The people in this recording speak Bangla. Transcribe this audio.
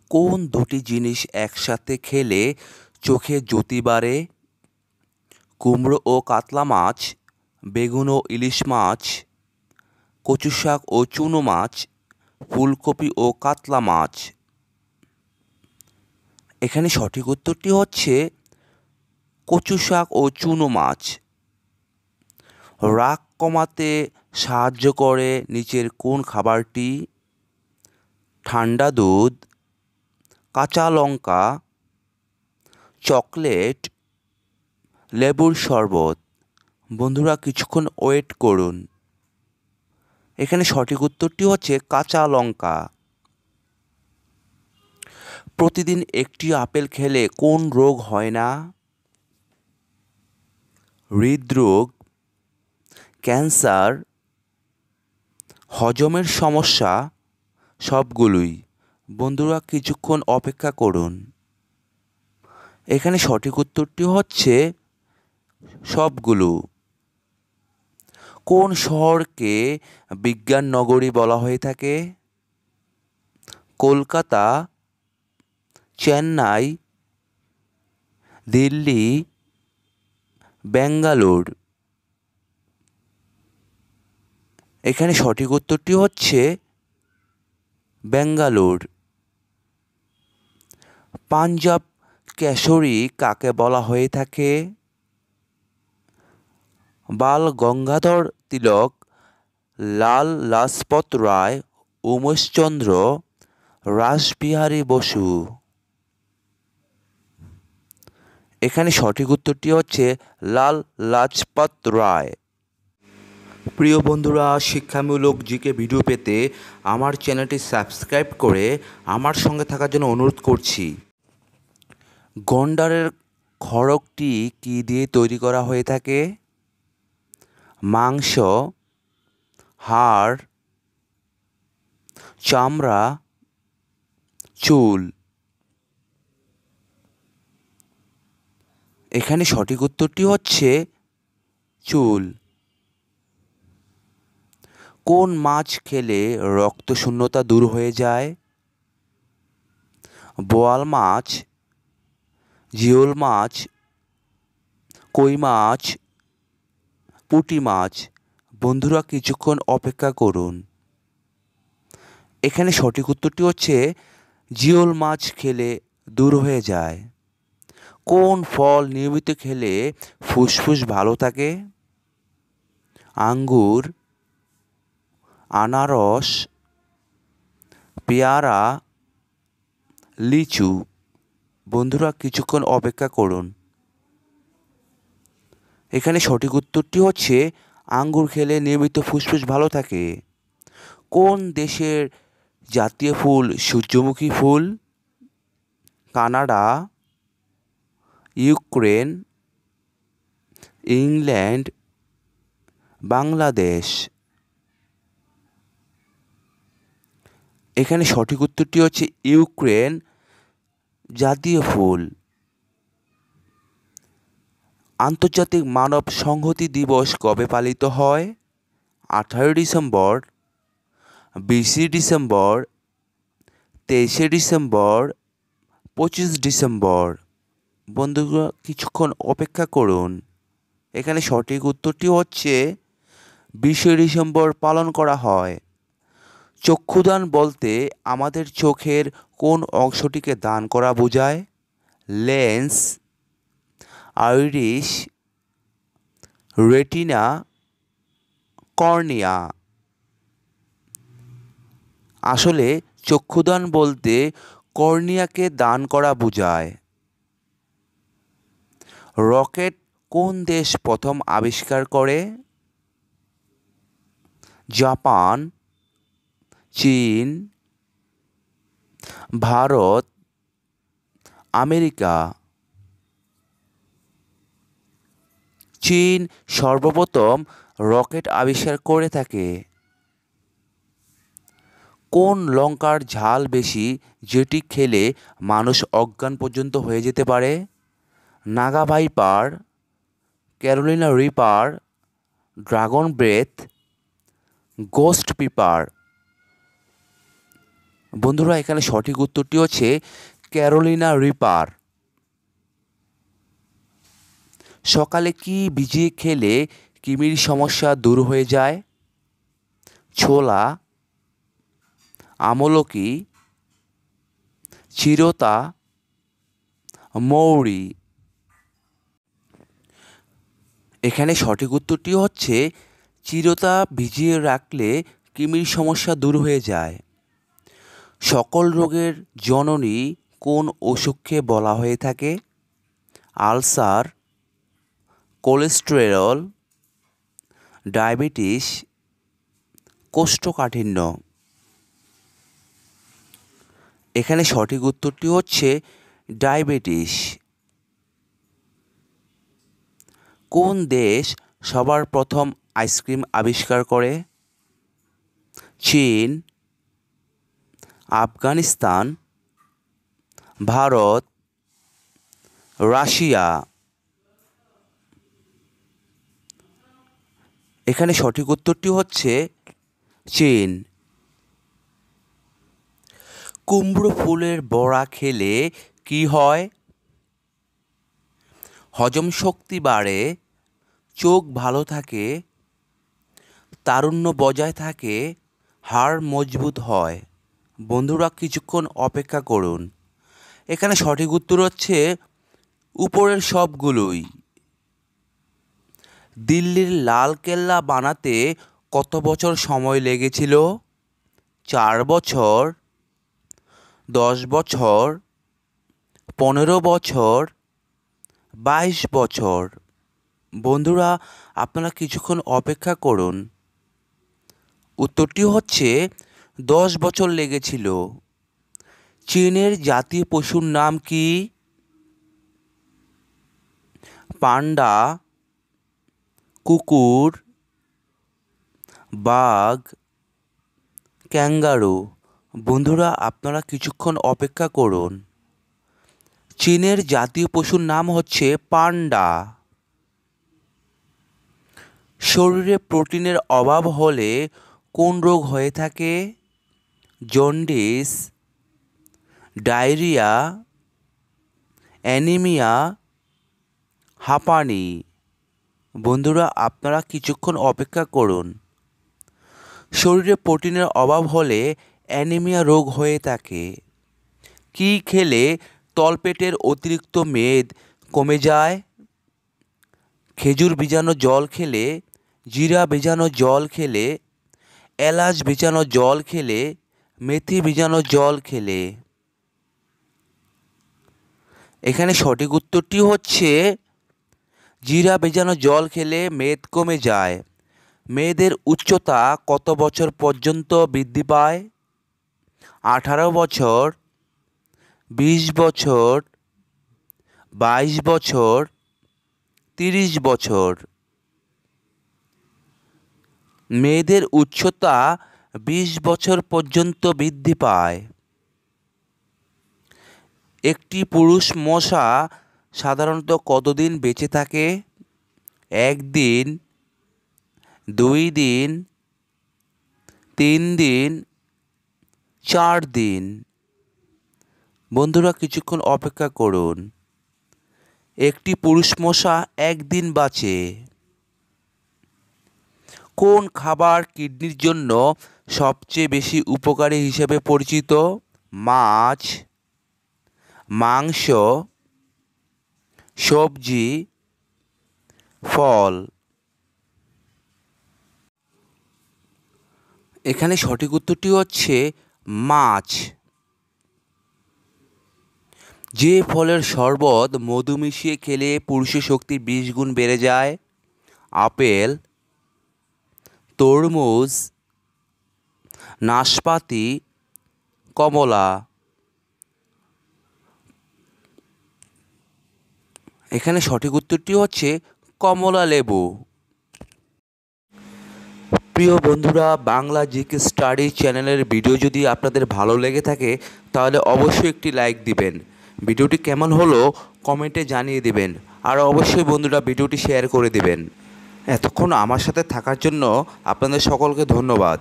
কোন দুটি জিনিস একসাথে খেলে চোখে জ্যোতি বাড়ে? কুমড়ো ও কাতলা মাছ, বেগুন ও ইলিশ মাছ, কচু শাক ও চুনো মাছ, ফুলকপি ও কাতলা মাছ। এখানে সঠিক উত্তরটি হচ্ছে কচু শাক ও চুনো মাছ। রাগ কমাতে সাহায্য করে নিচের কোন খাবারটি? ঠান্ডা দুধ, কাঁচা লঙ্কা, চকলেট, লেবুর শরবত। বন্ধুরা কিছুক্ষণ ওয়েট করুন। এখানে সঠিক উত্তরটি হচ্ছে কাঁচা লঙ্কা। প্রতিদিন একটি আপেল খেলে কোন রোগ হয় না? হৃদরোগ, ক্যান্সার, হজমের সমস্যা, সবগুলোই। বন্ধুরা কিছুক্ষণ অপেক্ষা করুন। এখানে সঠিক উত্তরটি হচ্ছে সবগুলো। কোন শহরকে বিজ্ঞান নগরী বলা হয়ে থাকে? কলকাতা, চেন্নাই, দিল্লি, ব্যাঙ্গালোর। এখানে সঠিক উত্তরটি হচ্ছে ব্যাঙ্গালোর। পাঞ্জাব কেশরী কাকে বলা হয়ে থাকে? বাল গঙ্গাধর তিলক, লাল লাজপত রায়, উমেশচন্দ্র, রাসবিহারী বসু। এখানে সঠিক উত্তরটি হচ্ছে লাল লাজপত রায়। প্রিয় বন্ধুরা, শিক্ষামূলক জিকে ভিডিও পেতে আমার চ্যানেলটি সাবস্ক্রাইব করে আমার সঙ্গে থাকার জন্য অনুরোধ করছি। গন্ডারের খড়গটি কী দিয়ে তৈরি করা হয়ে থাকে? মাংস, হাড়, চামড়া, চুল। এখানে সঠিক উত্তরটি হচ্ছে চুল। কোন মাছ খেলে রক্তশূন্যতা দূর হয়ে যায়? বোয়াল মাছ, জিওল মাছ, কই মাছ, পুঁটি মাছ। বন্ধুরা কিছুক্ষণ অপেক্ষা করুন। এখানে সঠিক উত্তরটি হচ্ছে জিওল মাছ খেলে দূর হয়ে যায়। কোন ফল নিয়মিত খেলে ফুসফুস ভালো থাকে? আঙ্গুর, আনারস, পেয়ারা, লিচু। বন্ধুরা কিছুক্ষণ অপেক্ষা করুন। এখানে সঠিক উত্তরটি হচ্ছে আঙ্গুর খেলে নিয়মিত ফুসফুস ভালো থাকে। কোন দেশের জাতীয় ফুল সূর্যমুখী ফুল? Canada, Ukraine, England, Bangladesh. এখানে সঠিক উত্তরটি হচ্ছে ইউক্রেন জাতীয় ফুল। আন্তর্জাতিক মানব সংহতি দিবস কবে পালিত হয়? 18 ডিসেম্বর, 20 ডিসেম্বর, 23 ডিসেম্বর, 25 ডিসেম্বর। বন্ধুরা কিছুক্ষণ অপেক্ষা করুন। এখানে সঠিক উত্তরটি হচ্ছে 20 ডিসেম্বর পালন করা হয়। চক্ষুদান বলতে আমাদের চোখের কোন অংশটিকে দান করা বোঝায়? Lens, Irish, retina, cornea. আসলে চক্ষুদান বলতে কর্নিয়াকে দান করা বোঝায়। রকেট কোন দেশ প্রথম আবিষ্কার করে? জাপান, চীন, ভারত, আমেরিকা। চীন সর্বপ্রথম রকেট আবিষ্কার করে থাকে। কোন লঙ্কার ঝাল বেশি যেটি খেলে মানুষ অজ্ঞান পর্যন্ত হয়ে যেতে পারে? Naga Viper, Carolina Reaper, Dragon Breath, ghost pepper. বন্ধুরা এখানে সঠিক উত্তরটি হচ্ছে ক্যারোলিনা রিপার। সকালে কি ভিজিয়ে খেলে কৃমির সমস্যা দূর হয়ে যায়? ছোলা, আমলকি, চিরতা, মৌরি। এখানে সঠিক উত্তরটি হচ্ছে চিরতা ভিজিয়ে রাখলে কৃমির সমস্যা দূর হয়ে যায়। সকল রোগের জননী কোন অসুখকে বলা হয়ে থাকে? আলসার, কোলেস্টেরল, ডায়াবেটিস, কোষ্ঠকাঠিন্য। এখানে সঠিক উত্তরটি হচ্ছে ডায়াবেটিস। কোন দেশ সবার প্রথম আইসক্রিম আবিষ্কার করে? চীন, আফগানিস্তান, ভারত, রাশিয়া। এখানে সঠিক উত্তরটি হচ্ছে চীন। কুমড়ো ফুলের বড়া খেলে কি হয়? হজম শক্তি বাড়ে, চোখ ভালো থাকে, তারুণ্য বজায় থাকে, হাড় মজবুত হয়। বন্ধুরা কিছুক্ষণ অপেক্ষা করুন। এখানে সঠিক উত্তর হচ্ছে উপরের সবগুলোই। দিল্লির লালকেল্লা বানাতে কত বছর সময় লেগেছিল? 4 বছর, 10 বছর, 15 বছর, 22 বছর। বন্ধুরা আপনারা কিছুক্ষণ অপেক্ষা করুন। উত্তরটি হচ্ছে 10 বছর লেগেছিল। চীনের জাতীয় পশুর নাম কি? পান্ডা, কুকুর, বাঘ, ক্যাঙ্গারু। বন্ধুরা আপনারা কিছুক্ষণ অপেক্ষা করুন। চীনের জাতীয় পশুর নাম হচ্ছে পান্ডা। শরীরে প্রোটিনের অভাব হলে কোন রোগ হয়ে থাকে? জন্ডিস, ডায়রিয়া, অ্যানিমিয়া, হাঁপানি। বন্ধুরা আপনারা কিছুক্ষণ অপেক্ষা করুন। শরীরে প্রোটিনের অভাব হলে অ্যানিমিয়া রোগ হয়ে থাকে। কি খেলে তলপেটের অতিরিক্ত মেদ কমে যায়? খেজুর ভিজানো জল খেলে, জিরা ভিজানো জল খেলে, এলাচ ভিজানো জল খেলে, মেথি ভিজানো জল খেলে। এখানে সঠিক উত্তরটি হচ্ছে জিরা ভেজানো জল খেলে মেদ কমে যায়। মেয়েদের উচ্চতা কত বছর পর্যন্ত বৃদ্ধি পায়? 18 বছর, 20 বছর, 22 বছর, 30 বছর। মেয়েদের উচ্চতা 20 বছর পর্যন্ত বৃদ্ধি পায়। একটি পুরুষ মশা সাধারণত কতদিন বেঁচে থাকে? 1 দিন, 2 দিন, 3 দিন, 4 দিন। বন্ধুরা কিছুক্ষণ অপেক্ষা করুন। একটি পুরুষ মশা 1 দিন বাঁচে। কোন খাবার কিডনির জন্য সবচেয়ে বেশি উপকারী হিসেবে পরিচিত? মাছ, মাংস, সবজি, ফল। এখানে সঠিক উত্তরটি হচ্ছে মাছ। যে ফলের শরবত মধু মিশিয়ে খেলে পুরুষের শক্তি 20 গুণ বেড়ে যায়? আপেল, তরমুজ, নাশপাতি, কমলা। এখানে সঠিক উত্তরটি হচ্ছে কমলা লেবু। প্রিয় বন্ধুরা, বাংলা জিকে স্টাডি চ্যানেলের ভিডিও যদি আপনাদের ভালো লেগে থাকে তাহলে অবশ্যই একটি লাইক দিবেন। ভিডিওটি কেমন হলো কমেন্টে জানিয়ে দিবেন। আর অবশ্যই বন্ধুরা ভিডিওটি শেয়ার করে দিবেন। এতক্ষণ আমার সাথে থাকার জন্য আপনাদের সকলকে ধন্যবাদ।